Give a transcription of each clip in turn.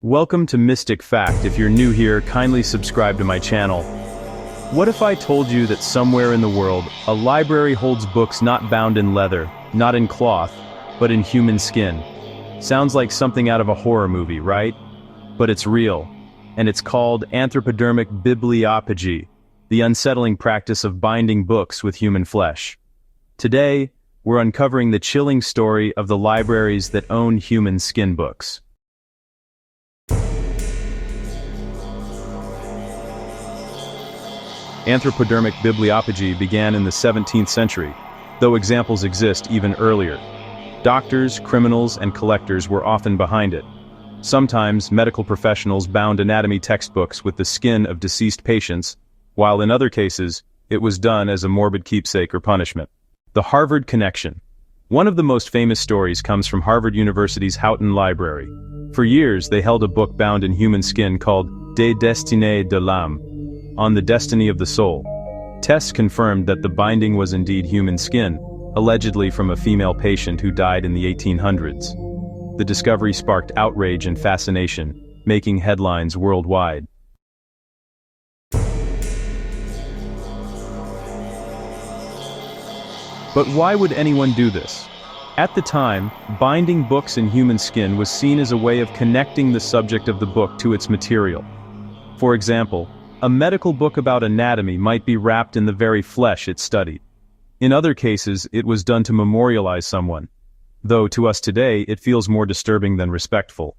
Welcome to Mystic Fact. If you're new here, kindly subscribe to my channel. What if I told you that somewhere in the world, a library holds books not bound in leather, not in cloth, but in human skin? Sounds like something out of a horror movie, right? But it's real. And it's called anthropodermic bibliopegy, the unsettling practice of binding books with human flesh. Today, we're uncovering the chilling story of the libraries that own human skin books. Anthropodermic bibliopegy began in the 17th century, though examples exist even earlier. Doctors, criminals, and collectors were often behind it. Sometimes medical professionals bound anatomy textbooks with the skin of deceased patients, while in other cases, it was done as a morbid keepsake or punishment. The Harvard Connection. One of the most famous stories comes from Harvard University's Houghton Library. For years, they held a book bound in human skin called Destinées de l'âme, on the destiny of the soul. Tests confirmed that the binding was indeed human skin, allegedly from a female patient who died in the 1800s. The discovery sparked outrage and fascination, making headlines worldwide. But why would anyone do this? At the time, binding books in human skin was seen as a way of connecting the subject of the book to its material. For example, a medical book about anatomy might be wrapped in the very flesh it studied. In other cases, it was done to memorialize someone, though to us today it feels more disturbing than respectful.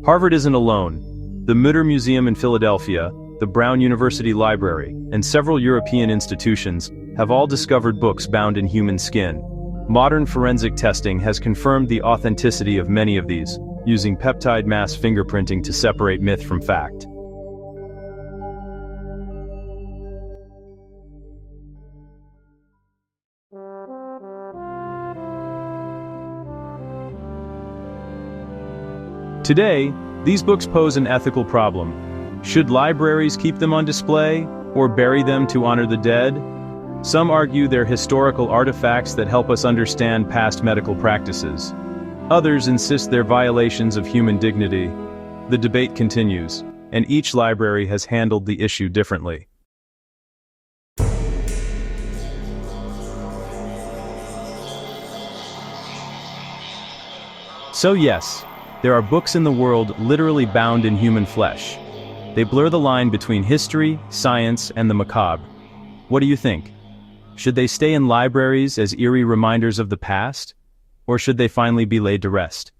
Harvard isn't alone. The Mutter Museum in Philadelphia, the Brown University Library, and several European institutions have all discovered books bound in human skin. Modern forensic testing has confirmed the authenticity of many of these, using peptide mass fingerprinting to separate myth from fact. Today, these books pose an ethical problem. Should libraries keep them on display, or bury them to honor the dead? Some argue they're historical artifacts that help us understand past medical practices. Others insist they're violations of human dignity. The debate continues, and each library has handled the issue differently. So yes, there are books in the world literally bound in human flesh. They blur the line between history, science, and the macabre. What do you think? Should they stay in libraries as eerie reminders of the past? Or should they finally be laid to rest?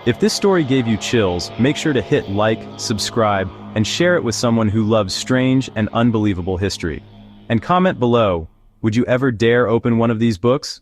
If this story gave you chills, make sure to hit like, subscribe, and share it with someone who loves strange and unbelievable history. And comment below, would you ever dare open one of these books?